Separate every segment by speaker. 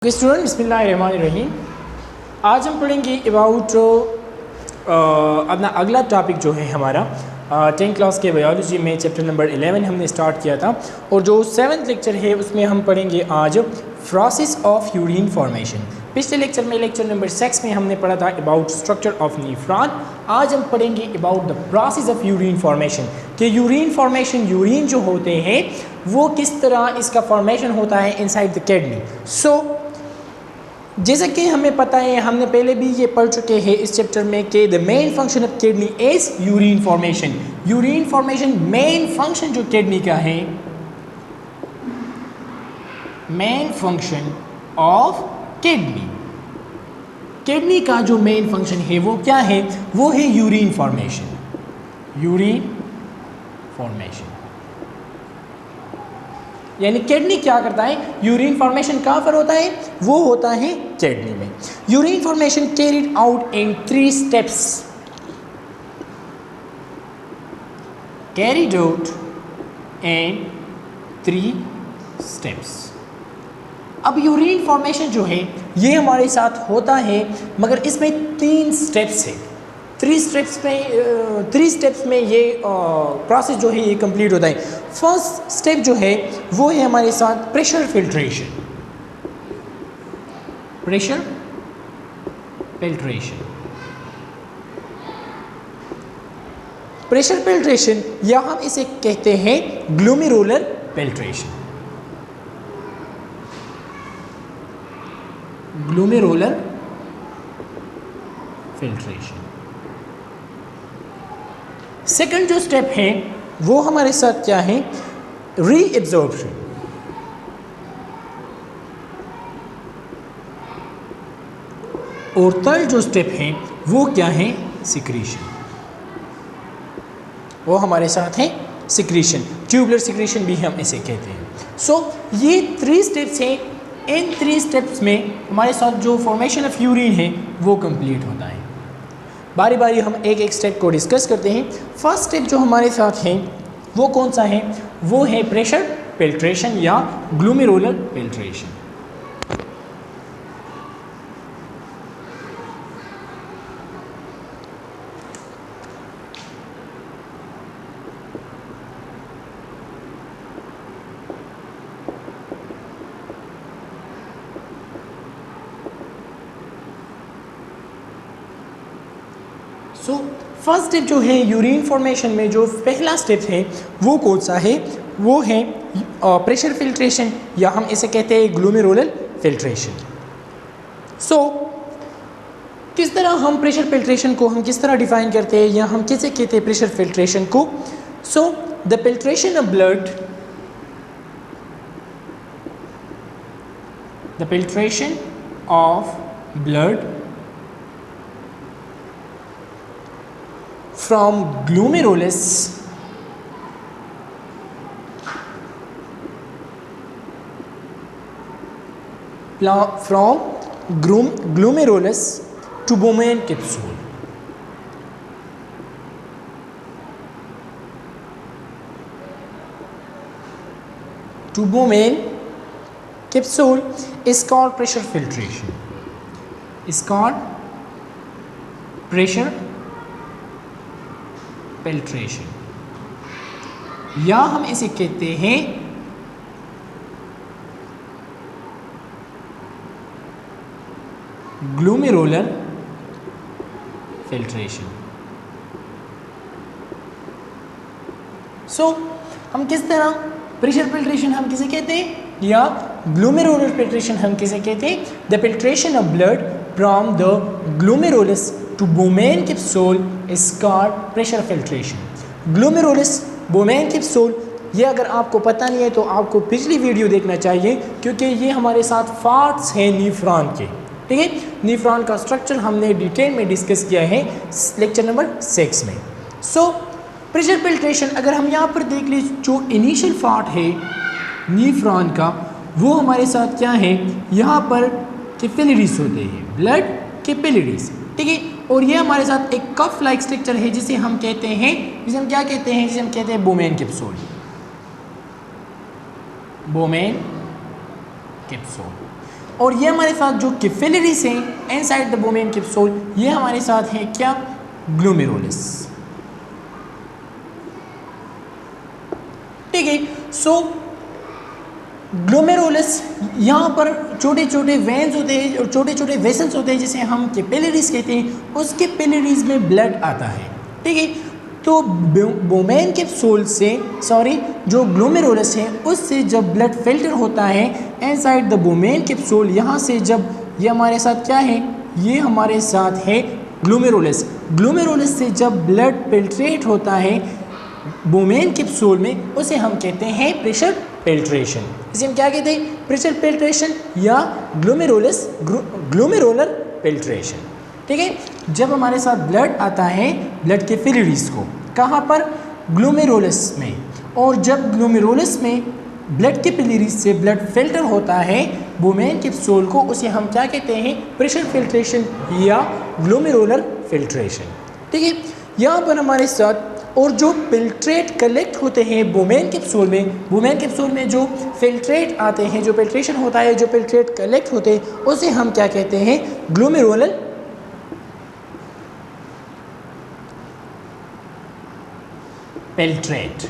Speaker 1: Okay student, बिस्मिल्लाहिर्रहमानिर्रहीम। आज हम पढ़ेंगे अबाउट अपना अगला टॉपिक जो है हमारा 10th क्लास के बायोलॉजी में चैप्टर नंबर 11 हमने स्टार्ट किया था और जो 7th लेक्चर है उसमें हम पढ़ेंगे आज प्रोसेस ऑफ यूरिन फॉर्मेशन। पिछले लेक्चर में लेक्चर नंबर 6 में हमने पढ़ा था अबाउट स्ट्रक्चर ऑफ नीफ्रॉन। आज हम पढ़ेंगे about the process of urine formation कि यूरिन फॉर्मेशन, यूरिन जो होते हैं वो किस तरह इसका फॉर्मेशन होता है इनसाइड द किडनी। जैसा कि हमें पता है, हमने पहले भी ये पढ़ चुके हैं इस चैप्टर में कि the main function of kidney is urine formation. Urine formation main function जो किडनी का है, मेन फंक्शन ऑफ किडनी का जो मेन फंक्शन है वो क्या है? वो है यूरिन फॉर्मेशन। यूरिन फॉर्मेशन यानी किडनी क्या करता है? यूरिन फॉर्मेशन कहाँ पर होता है? वो होता है किडनी में। Urine formation carried out in 3 steps. Carried out in 3 steps. अब यूरिन फॉर्मेशन जो है ये हमारे साथ होता है, मगर इसमें 3 स्टेप्स है। 3 स्टेप्स में ये प्रोसेस जो है ये कंप्लीट होता है। फर्स्ट स्टेप जो है वो है हमारे साथ pressure filtration. Pressure filtration, pressure filtration या हम इसे कहते हैं glomerular filtration. Glomerular filtration. Second जो स्टेप है वो हमारे साथ क्या है? रीएब्जॉर्प्शन। और थर्ड जो स्टेप है वो क्या है? सिक्रीशन। वो हमारे साथ है सिक्रीशन, ट्यूबुलर सिक्रीशन भी हम इसे कहते हैं। ये 3 स्टेप्स हैं। इन 3 स्टेप्स में हमारे साथ जो फॉर्मेशन ऑफ यूरिन है वो कंप्लीट होता है। बारी बारी हम एक एक स्टेप को डिस्कस करते हैं। फर्स्ट स्टेप जो हमारे साथ है वो कौन सा है? वो है प्रेशर फिल्ट्रेशन या ग्लोमेरुलर फिल्ट्रेशन। फर्स्ट स्टेप जो है यूरिन फॉर्मेशन में, जो पहला स्टेप है वो कौन सा है? वो है प्रेशर फिल्ट्रेशन या हम इसे कहते हैं ग्लोमेरुलर फिल्ट्रेशन। किस तरह हम प्रेशर फिल्ट्रेशन को हम किस तरह डिफाइन करते हैं या हम किसे कहते हैं प्रेशर फिल्ट्रेशन को? The filtration of blood, the filtration of blood from glomerulus to Bowman capsule. To Bowman capsule is called pressure filtration. Is called pressure filtration या हम इसे कहते हैं ग्लोमेरुलर फिल्ट्रेशन। हम किस तरह प्रेशर फिल्ट्रेशन हम किसे कहते हैं या ग्लोमेरुलर फिल्ट्रेशन हम किसे कहते हैं? The filtration of blood from the glomerulus to Bowman capsule is called pressure filtration. Glomerulus, Bowman capsule, ये अगर आपको पता नहीं है तो आपको पिछली वीडियो देखना चाहिए, क्योंकि ये हमारे साथ पार्ट्स हैं नीफ्रॉन के। ठीक है, नीफ्रॉन का स्ट्रक्चर हमने डिटेल में डिस्कस किया है लेक्चर नंबर 6 में। प्रेशर फिल्ट्रेशन अगर हम यहाँ पर देख लीजिए, जो इनिशियल पार्ट है नीफ्रॉन का वो हमारे साथ क्या है? यहाँ पर कैपिलरीज होते हैं, ब्लड कैपिलरीज। ठीक है, और ये हमारे साथ एक कफ लाइक स्ट्रक्चर है जिसे हम कहते हैं, जिसे हम क्या कहते हैं? जिसे हम कहते हैं बोमेन कैप्सूल। Bowman capsule. और ये हमारे साथ जो कैपिलरीज हैं इनसाइड द बोमेन कैप्सूल, ये हमारे साथ है क्या, ग्लोमेरुलस। ठीक है, सो ग्लोमेरुलस, यहाँ पर छोटे छोटे वेन्स होते हैं और छोटे छोटे वेसल्स होते हैं जिसे हम कैपिलरीज कहते हैं, उस कैपिलरीज में ब्लड आता है। ठीक है, तो बोमेन कैप्सूल से जो ग्लोमेरुलस है उससे जब ब्लड फिल्टर होता है इनसाइड द बोमेन कैप्सूल, यहाँ से जब ये हमारे साथ क्या है, ये हमारे साथ है ग्लोमेरुलस। ग्लोमेरुलस से जब ब्लड फिल्ट्रेट होता है बोमेन कैप्सूल में, उसे हम कहते हैं प्रेशर फिल्ट्रेशन। इसे हम क्या कहते हैं, प्रेशर फिल्ट्रेशन या ग्लोमेरुलर फिल्ट्रेशन। ठीक है, जब हमारे साथ ब्लड आता है ब्लड के कैपिलरीज को, कहाँ पर, ग्लोमेरुलस में, और जब ग्लोमेरुलस में ब्लड कैपिलरीज से ब्लड फिल्टर होता है बोमेन कैप्सूल को, उसे हम क्या कहते हैं, प्रेशर फिल्ट्रेशन या ग्लोमेरुलर फिल्ट्रेशन। ठीक है, यहाँ पर हमारे साथ और जो फिल्ट्रेट कलेक्ट होते हैं बोमेन कैप्सूल में जो फिल्ट्रेट आते हैं, जो फिल्ट्रेशन होता है, जो फिल्ट्रेट कलेक्ट होते हैं, उसे हम क्या कहते हैं, ग्लोमेरुलर फिल्ट्रेट।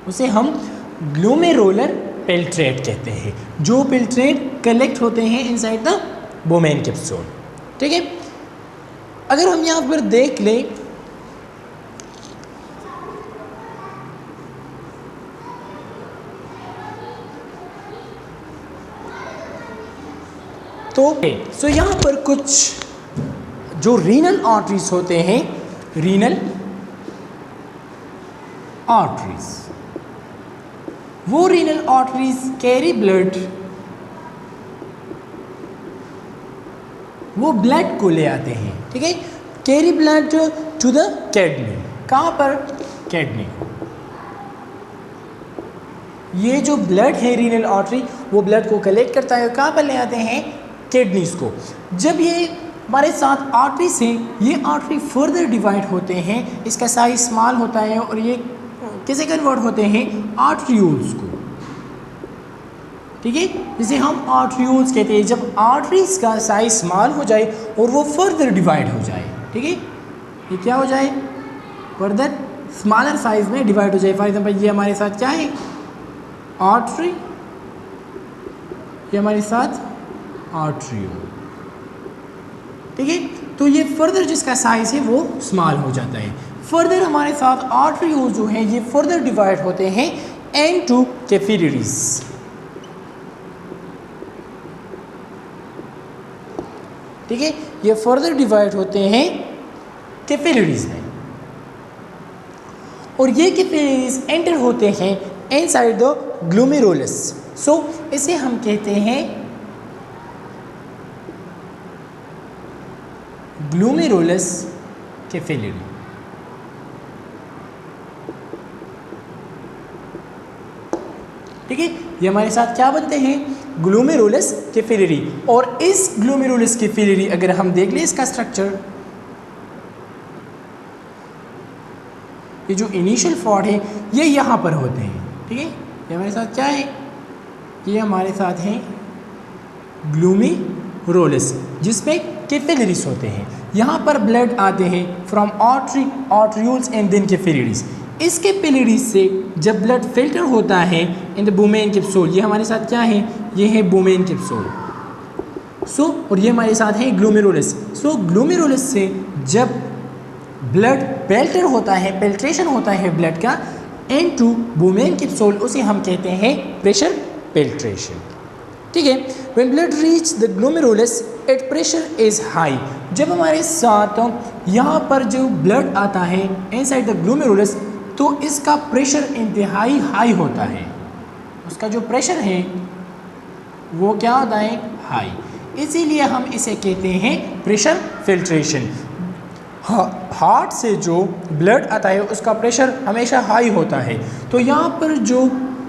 Speaker 1: उसे हम ग्लोमेरुलर फिल्ट्रेट कहते हैं, जो फिल्ट्रेट कलेक्ट होते हैं इनसाइड द बोमेन कैप्सूल। ठीक है, अगर हम यहाँ पर देख लें तो यहाँ पर कुछ जो रीनल आर्टरीज होते हैं, रीनल आर्टरीज, वो रीनल आर्टरीज कैरी ब्लड, वो ब्लड को ले आते हैं। ठीक है, carry blood to the kidney, कहाँ पर, किडनी। ये जो ब्लड है रीनल आर्टरी, वो ब्लड को कलेक्ट करता है, कहाँ पर ले आते हैं, किडनीज को। जब ये हमारे साथ आर्टरीज हैं, ये आर्टरी फर्दर डिवाइड होते हैं, इसका साइज स्मॉल होता है और ये कैसे कन्वर्ट होते हैं, आर्टरियोल्स को। ठीक है, जिसे हम आर्टरियोल्स कहते हैं। जब आर्टरीज का साइज स्मॉल हो जाए और वो फर्दर डिवाइड हो जाए, ठीक है, ये क्या हो जाए, फर्दर स्मॉलर साइज में डिवाइड हो जाए। फॉर एग्जांपल ये हमारे साथ क्या है, आर्टरी, ये हमारे साथ आर्टरियोल। ठीक है, तो ये फर्दर जिसका साइज है वो स्मॉल हो जाता है। फर्दर हमारे साथ आर्टरियोल जो हैं ये फर्दर डिवाइड होते हैं इनटू कैपिलरीज। ठीक है, ये फर्दर डिवाइड होते हैं कैपिलरीज में, और ये कैपिलरीज एंटर होते हैं इनसाइड द ग्लोमेरुलस। सो इसे हम कहते हैं ग्लोमेरुलस कैपिलरी। ठीक है, ये हमारे साथ क्या बनते हैं, ग्लोमेरुलस कैपिलरी। और इस ग्लोमेरुलस कैपिलरी अगर हम देख लें इसका स्ट्रक्चर, ये जो इनिशियल पॉड है ये यहाँ पर होते हैं। ठीक है, ये हमारे साथ क्या है, ये हमारे साथ हैं ग्लोमेरुलस जिसमें कैपिलरीज होते हैं। यहाँ पर ब्लड आते हैं from arterioles and then capillaries. इस कैपिलरीज से जब ब्लड फिल्टर होता है इन द बोमेन कैप्सूल, ये हमारे साथ क्या है, ये है बोमेन कैप्सूल। सो और ये हमारे साथ है ग्लोमेरुलस। सो ग्लोमेरुलस से जब ब्लड फिल्टर होता है, फिल्ट्रेशन होता है ब्लड का इनटू बोमेन कैप्सूल, उसे हम कहते हैं प्रेशर फिल्ट्रेशन। ठीक है, when blood reach the glomerulus it pressure is high. जब हमारे साथ यहाँ पर जो ब्लड आता है इनसाइड द ग्लोमेरुलस, तो इसका प्रेशर इंतहाई हाई होता है। उसका जो प्रेशर है वो क्या होता है, हाई। इसीलिए हम इसे कहते हैं प्रेशर फिल्ट्रेशन। हार्ट से जो ब्लड आता है उसका प्रेशर हमेशा हाई होता है। तो यहाँ पर जो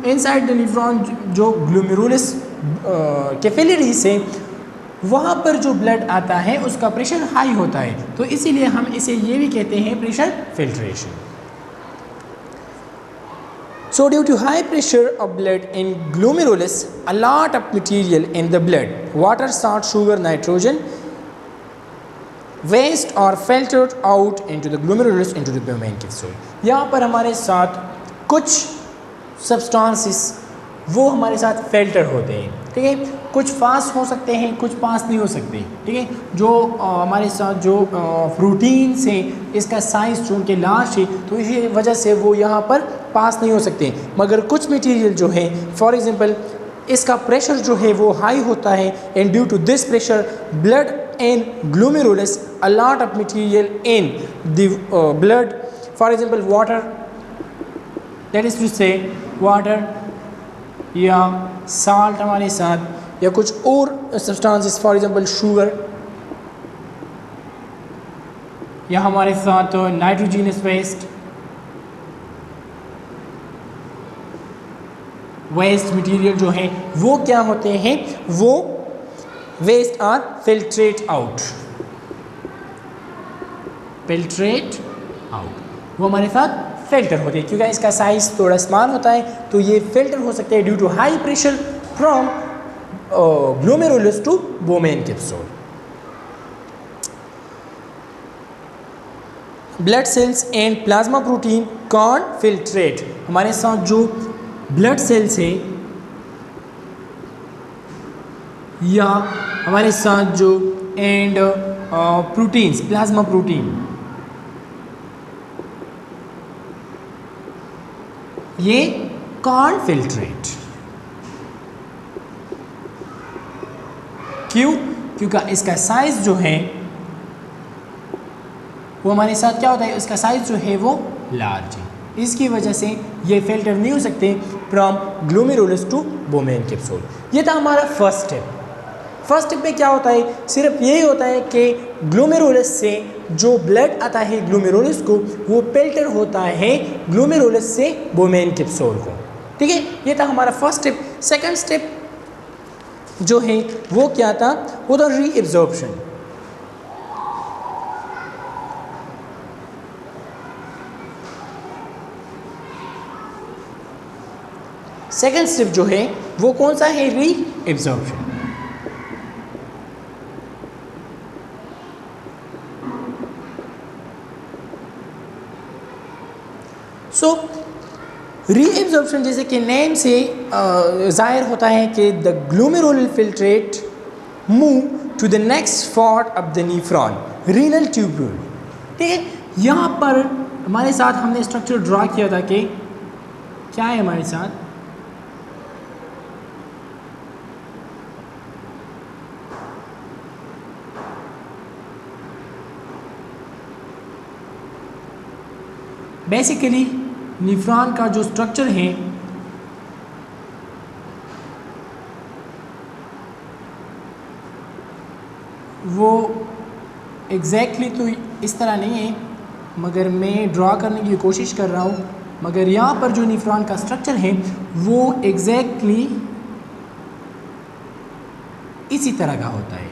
Speaker 1: इनसाइड द नेफ्रॉन जो ग्लोमेरुलस कैपिलरी से वहाँ पर जो ब्लड आता है उसका प्रेशर हाई होता है, तो इसीलिए हम इसे ये भी कहते हैं pressure filtration. So due to high pressure of blood in glomerulus, a lot of material in the blood, water, salt, sugar, nitrogen, waste are filtered out into the glomerulus into the Bowman capsule. यहाँ पर हमारे साथ कुछ substances वो हमारे साथ filter होते हैं, ठीक है। कुछ पास हो सकते हैं, कुछ पास नहीं हो सकते, ठीक है। जो हमारे साथ जो प्रोटीन्स हैं, इसका साइज चूँकि लार्ज है तो इसी वजह से वो यहाँ पर पास नहीं हो सकते। मगर कुछ मटेरियल जो है, फॉर एग्जांपल इसका प्रेशर जो है वो हाई होता है, and due to this pressure blood in glomerulus a lot of material in the blood, for example water, that is to say water या साल्ट हमारे साथ, या कुछ और सब्सटेंसेस फॉर एग्जांपल शुगर, या हमारे साथ नाइट्रोजनस वेस्ट मटेरियल जो है वो क्या होते हैं, वो वेस्ट आर फिल्ट्रेट आउट, वो हमारे साथ फिल्टर होते हैं। क्योंकि इसका साइज थोड़ा स्मॉल होता है तो ये फिल्टर हो सकते हैं due to high pressure from glomerulus to Bowman capsule. Blood cells and plasma protein can't filtrate, हमारे साथ जो ब्लड सेल्स है या हमारे साथ जो एंड प्रोटीन्स, प्लाज्मा प्रोटीन, ये कांट फिल्ट्रेट। क्यों? क्योंकि इसका साइज जो है वो हमारे साथ क्या होता है, इसका साइज जो है वो लार्ज है, इसकी वजह से ये फिल्टर नहीं हो सकते from glomerulus to Bowman capsule. ये था हमारा फर्स्ट स्टेप। फर्स्ट स्टेप में क्या होता है, सिर्फ यही होता है कि ग्लोमेरुलस से जो ब्लड आता है ग्लोमेरुलस को, वो फिल्टर होता है ग्लोमेरुलस से बोमेन कैप्सूल को, ठीक है। ये था हमारा फर्स्ट स्टेप। सेकंड स्टेप जो है वो क्या था, वो था रीएब्जॉर्प्शन। सेकंड स्टेप जो है वो कौन सा है, रीएब्जॉर्प्शन। सो रीएब्जॉर्प्शन जैसे कि नेम से जाहिर होता है कि the glomerular filtrate move to the next part of the nephron, renal tubule, ठीक है। यहाँ पर हमारे साथ हमने स्ट्रक्चर ड्रा किया था कि क्या है हमारे साथ, बेसिकली नीफ्रॉन का जो स्ट्रक्चर है वो एग्जैक्टली तो इस तरह नहीं है, मगर मैं ड्रा करने की कोशिश कर रहा हूँ। मगर यहाँ पर जो नीफ्रॉन का स्ट्रक्चर है वो एग्जैक्टली इसी तरह का होता है,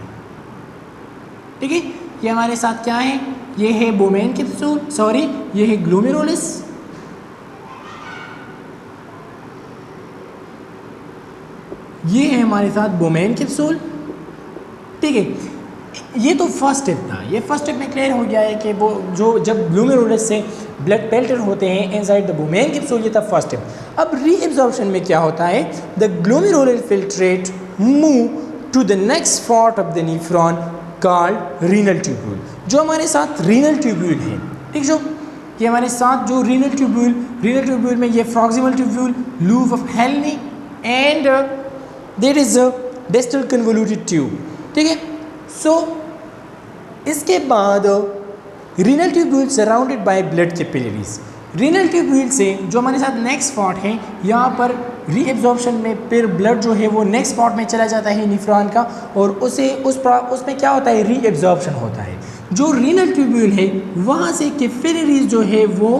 Speaker 1: ठीक है। ये हमारे साथ क्या है, ये है बोमेन कैप्सूल, सॉरी ये है ग्लोमेरुलस, ये है हमारे साथ बोमेन कैप्सूल, ठीक है। ये तो फर्स्ट स्टेप था। ये फर्स्ट स्टेप में क्लियर हो गया है कि वो जो जब ग्लोमेरुलस से ब्लड फिल्टर होते हैं इनसाइड द बोमेन कैप्सूल, ये था फर्स्ट स्टेप। अब रीएब्जॉर्प्शन में क्या होता है, the glomerular filtrate move to the next part of the nephron called renal tubule, जो हमारे साथ रीनल ट्यूब्यूल है, ठीक है। ये हमारे साथ जो रीनल ट्यूब्यूल में ये प्रॉक्सिमल ट्यूब्यूल, लूप ऑफ हेल्नी and there is a distal convoluted tube, ठीक है। सो इसके बाद renal tubule surrounded by blood capillaries. Renal tubule से जो हमारे साथ नेक्स्ट पार्ट है, यहाँ पर रीएब्जॉर्प्शन में फिर ब्लड जो है वो नेक्स्ट पार्ट में चला जाता है नीफ्रॉन का, और उसमें क्या होता है, रीएब्जॉर्प्शन होता है। जो रीनल ट्यूब्यूल है वहाँ से कैपिलरीज जो है वो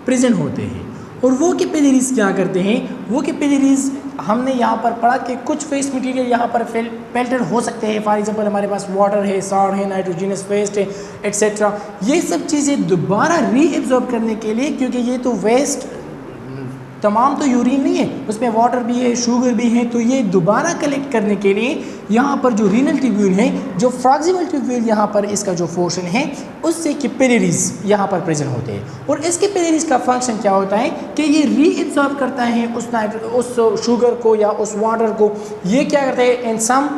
Speaker 1: प्रेजेंट होते हैं, और वो कैपिलरीज क्या करते हैं, वो कैपिलरीज हमने यहाँ पर पढ़ा कि कुछ वेस्ट मटेरियल यहाँ पर फिल्टर हो सकते हैं। फॉर एग्जांपल हमारे पास वाटर है, सॉल्ट है, नाइट्रोजनस वेस्ट है, एट्सेट्रा। ये सब चीज़ें दोबारा रीएब्जॉर्ब करने के लिए, क्योंकि ये तो वेस्ट तमाम तो यूरिन नहीं है, उसमें वाटर भी है, शुगर भी है, तो ये दोबारा कलेक्ट करने के लिए यहाँ पर जो रीनल ट्यूब्यूल है, जो फ्रॉक्सिमल ट्यूब्यूल यहाँ पर इसका जो पोर्शन है उससे कैपिलरीज यहाँ पर प्रेजेंट होते हैं। और इस कैपिलरीज का फंक्शन क्या होता है कि ये रीएब्जॉर्ब करता है उस शुगर को या उस वाटर को। ये क्या करता है, इन सम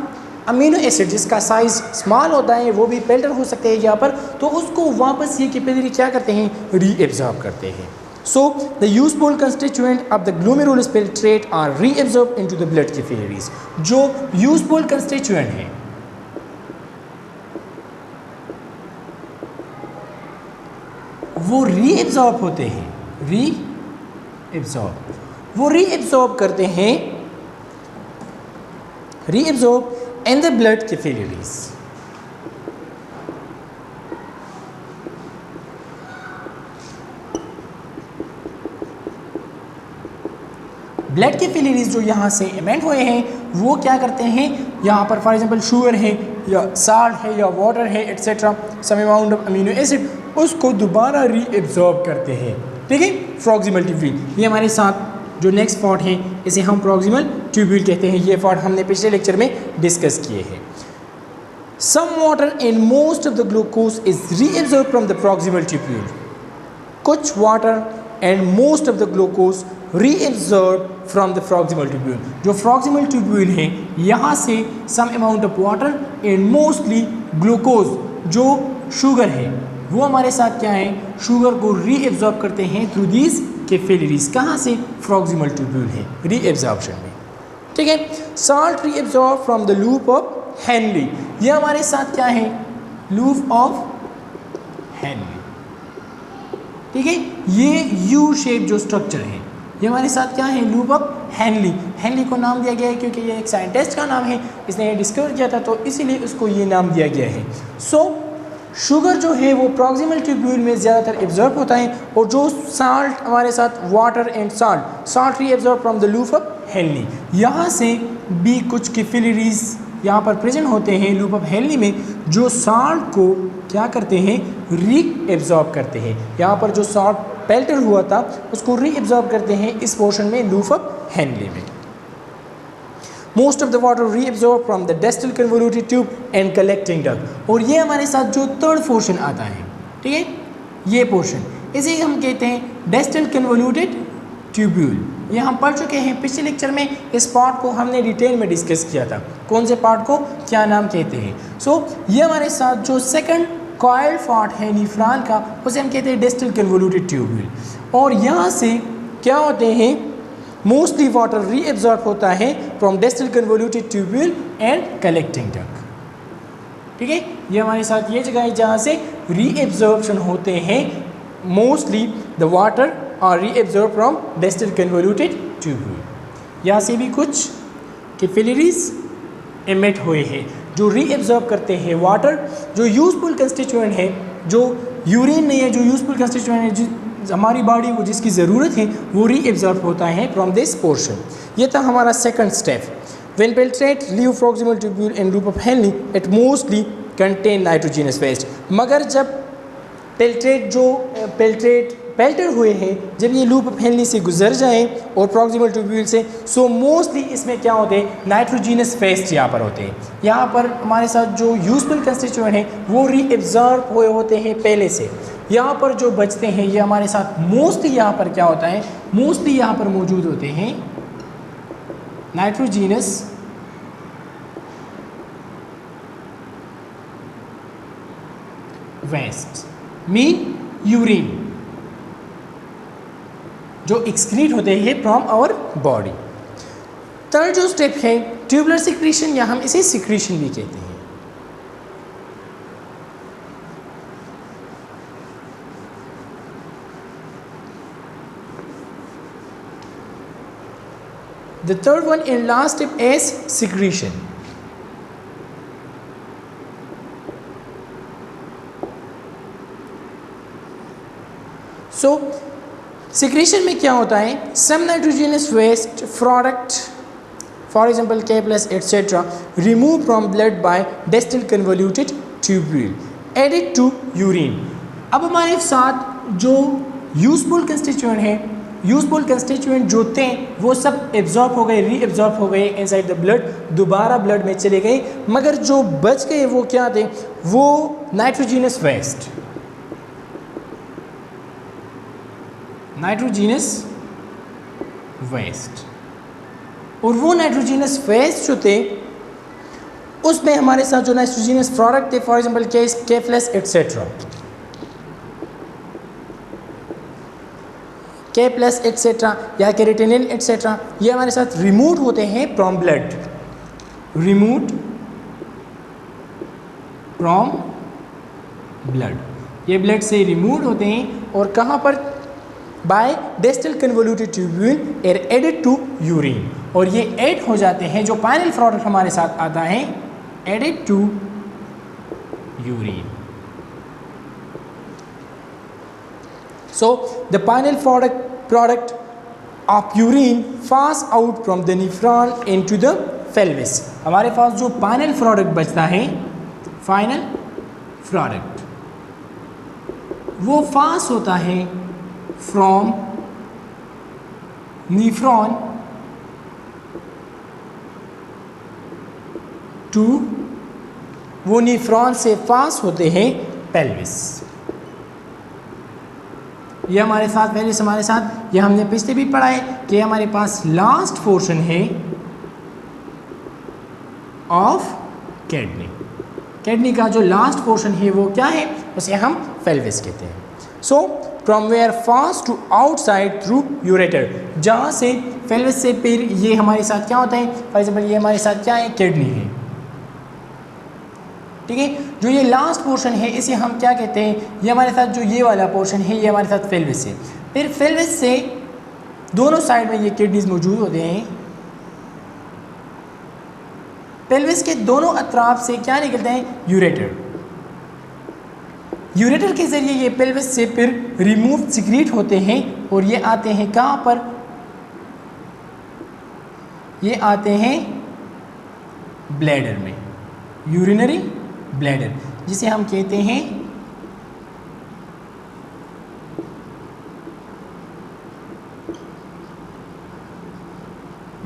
Speaker 1: अमीनो एसिड जिसका साइज स्मॉल होता है, वो भी पेल्टर हो सकते हैं यहाँ पर, तो उसको वापस ये कैपिलरी क्या करते हैं, रीएब्जॉर्ब करते हैं। So the useful constituent of the glomerulus filtrate are reabsorbed into the blood capillaries. जो useful constituent है वो रीएब्जॉर्ब होते हैं, वो रीएब्जॉर्ब करते हैं, reabsorb in the blood capillaries. Blood capillaries जो यहाँ से इमेंट हुए हैं वो क्या करते हैं, यहाँ पर फॉर एग्जांपल शुगर है या साल्ट है या वाटर है etcetera, some amount of amino acid, उसको दोबारा रीएब्जॉर्ब करते हैं। ठीक है, प्रॉक्सिमल ट्यूब्यूल ये हमारे साथ जो नेक्स्ट पार्ट है इसे हम प्रॉक्सिमल ट्यूब्यूल कहते हैं। ये पार्ट हमने पिछले लेक्चर में डिस्कस किए हैं। Some water and most of the glucose is reabsorb from the proximal tubule. कुछ water and most of the glucose reabsorb from the proximal tubule. जो प्रॉक्सिमल ट्यूब्यूल है यहाँ से some amount of water and mostly glucose जो sugar है वो हमारे साथ क्या है, शुगर को रीएब्जॉर्ब करते हैं थ्रू दीज कैपिलरीज। कहाँ से, प्रॉक्सिमल ट्यूब्यूल है रीएब्जॉर्प्शन में। ठीक है, salt reabsorb from the loop of Henley. ये हमारे साथ क्या है, लूप ऑफ हेनली। ठीक है, ये यू शेप जो स्ट्रक्चर है ये हमारे साथ क्या है, लूप ऑफ हेनली। हेनली को नाम दिया गया है क्योंकि ये एक साइंटिस्ट का नाम है, इसने ये डिस्कवर किया था, तो इसीलिए उसको ये नाम दिया गया है। सो शुगर जो है वो प्रॉक्सिमल ट्यूब्यूल में ज़्यादातर एब्जॉर्ब होता है, और जो साल्ट हमारे साथ water and salt reabsorb from the loop of Henley. यहाँ से भी कुछ कैपिलरीज यहाँ पर प्रेजेंट होते हैं लूप ऑफ हेनली में, जो साल्ट को क्या करते हैं, रीएब्जॉर्ब करते हैं। यहाँ पर जो साल्ट पेल्टर हुआ था उसको रीएब्जॉर्ब करते हैं इस पोर्शन में लूप ऑफ हेनली में। Most of the water reabsorb from the distal convoluted tube and collecting duct. और ये हमारे साथ जो थर्ड पोर्शन आता है, ठीक है, ये पोर्शन इसे हम कहते हैं डिस्टल कन्वोल्यूटेड ट्यूब्यूल। ये हम पढ़ चुके हैं पिछले लेक्चर में, इस पार्ट को हमने डिटेल में डिस्कस किया था, कौन से पार्ट को क्या नाम कहते हैं। सो ये हमारे साथ जो सेकंड कॉइल्ड पार्ट है नीफ्रॉन का, उसे हम कहते हैं डिस्टल कन्वोल्यूटेड ट्यूब्यूल। और यहाँ से क्या होते हैं, मोस्टली वाटर रीएब्जॉर्ब होता है from distal convoluted tubule and collecting duct. ठीक है, ये हमारे साथ ये जगह है जहाँ से रीएब्जॉर्प्शन होते हैं। Mostly the water are reabsorb from distal convoluted tubule. यहाँ से भी कुछ कैपिलरीज एमिट हुए हैं जो रीएब्जॉर्ब करते हैं वाटर। जो यूजफुल कंस्टिट्यूएंट है, जो यूरिन नहीं है, जो यूजफुल कंस्टिट्यूएंट है, हमारी बॉडी को जिसकी ज़रूरत है, वो रीएब्जॉर्ब होता है फ्रॉम दिस पोर्शन। ये था हमारा second step. When filtrate leave proximal tubule in loop of Henle it mostly contain nitrogenous waste. मगर जब पेल्टर हुए हैं, जब ये लूप ऑफ हेनली से गुजर जाएं और प्रॉक्सिमल ट्यूब्यूल से, सो मोस्टली इसमें क्या होते हैं, नाइट्रोजीनस वेस्ट यहाँ पर होते हैं। यहाँ पर हमारे साथ जो यूजफुल कंस्टिट्यूएंट हैं वो रीएब्जॉर्ब हुए होते हैं पहले से। यहाँ पर जो बचते हैं ये हमारे साथ मोस्टली यहाँ पर क्या होता है, मोस्टली यहाँ पर मौजूद होते हैं नाइट्रोजीनस वेस्ट, मीन यूरिन, जो एक्सक्रीट होते हैं फ्रॉम आवर बॉडी। थर्ड जो स्टेप है ट्यूबुलर सिक्रीशन, या हम इसे सिक्रीशन भी कहते हैं। The third one and last step is secretion. So secretion में क्या होता है, some nitrogenous waste product, for example K plus etc. removed from blood by distal convoluted tubule added to urine। अब हमारे साथ जो यूजफुल कंस्टिट्यूएंट है useful constituent जो थे वो सब एब्जॉर्ब हो गए, रीएब्जॉर्ब हो गए इनसाइड द ब्लड, दोबारा ब्लड में चले गए, मगर जो बच गए वो क्या थे, वो नाइट्रोजीनस वेस्ट, नाइट्रोजीनस वेस्ट। और वो नाइट्रोजीनस वेस्ट जो थे उसमें हमारे साथ जो नाइट्रोजीनस प्रोडक्ट थे, फॉर एग्जांपल केफ्लेस एटसेट्रा, के प्लस एटसेट्रा या केरेटिनिल एटसेट्रा, ये हमारे साथ रिमूव होते हैं from blood, remove from blood, ये ब्लड से रिमूव होते हैं और कहाँ पर, बाय डिस्टल कन्वोल्यूटेड ट्यूब्यूल एर एडेड टू यूरिन, और ये ऐड हो जाते हैं, जो फाइनल प्रोडक्ट हमारे साथ आता है added to urine. So the final product of urine pass out from the nephron into the pelvis। हमारे पास जो फाइनल प्रोडक्ट बचता है, फाइनल प्रोडक्ट वो पास होता है फ्रॉम nephron टू, वो nephron से पास होते हैं pelvis। ये हमारे साथ पहले से हमारे साथ, ये हमने पिछले भी पढ़ा है कि हमारे पास लास्ट पोर्शन है ऑफ किडनी, किडनी का जो लास्ट पोर्शन है वो क्या है, उसे हम पेल्विस कहते हैं। So from where fast to outside through ureter, जहाँ से पेल्विस से फिर ये हमारे साथ क्या होता है, फॉर एग्जाम्पल ये हमारे साथ क्या है, किडनी है, ठीक है। जो ये लास्ट पोर्शन है इसे हम क्या कहते हैं, ये हमारे साथ जो ये वाला पोर्शन है ये हमारे साथ पेल्विस है, फिर पेल्विस से दोनों साइड में ये किडनीज मौजूद होते हैं, पेल्विस के दोनों अतराफ से क्या निकलते हैं, यूरेटर, यूरेटर के जरिए ये पेल्विस से फिर रिमूव सिक्रीट होते हैं और ये आते हैं कहाँ पर, ये आते हैं ब्लैडर में, यूरिनरी ब्लैडर, जिसे हम कहते हैं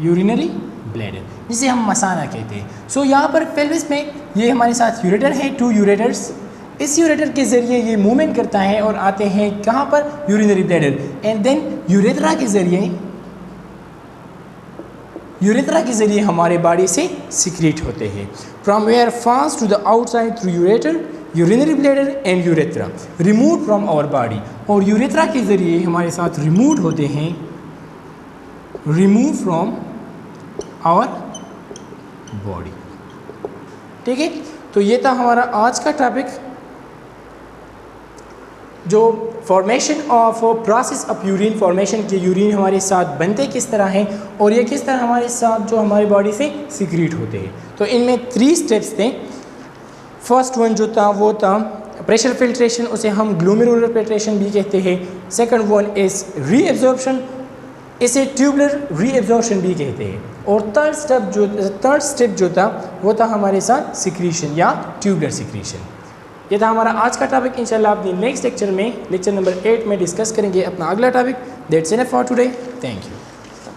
Speaker 1: यूरिनरी ब्लैडर, जिसे हम मसाना कहते हैं। सो यहाँ पर पेल्विस में ये हमारे साथ यूरेटर है, 2 यूरेटर्स, इस यूरेटर के ज़रिए ये मूवमेंट करता है और आते हैं कहाँ पर, urinary bladder, and then urethra के ज़रिए हमारे बॉडी से सिक्रीट होते हैं। From where fast to the outside through ureter, urinary bladder and urethra, remove from our body, और यूरेथ्रा के ज़रिए हमारे साथ रिमूव होते हैं, रिमूव फ्रॉम आवर बॉडी, ठीक है। तो ये था हमारा आज का टॉपिक, जो formation of process of urine, formation के यूरिन हमारे साथ बनते किस तरह हैं और ये किस तरह हमारे साथ जो हमारी बॉडी से सिक्रीट होते हैं। तो इनमें 3 स्टेप्स थे। फर्स्ट वन जो था वो था प्रेशर फिल्ट्रेशन, उसे हम ग्लोमेरुलर फिल्ट्रेशन भी कहते हैं। सेकंड वन इज़ रीएब्जॉर्प्शन, इसे ट्यूबुलर रीएब्जॉर्प्शन भी कहते हैं। और थर्ड स्टेप जो था वो था हमारे साथ सिक्रीशन या ट्यूबुलर सिक्रीशन। ये था हमारा आज का टॉपिक। इंशाल्लाह अपनी नेक्स्ट लेक्चर में, लेक्चर नंबर 8 में डिस्कस करेंगे अपना अगला topic. That's enough for today. Thank you.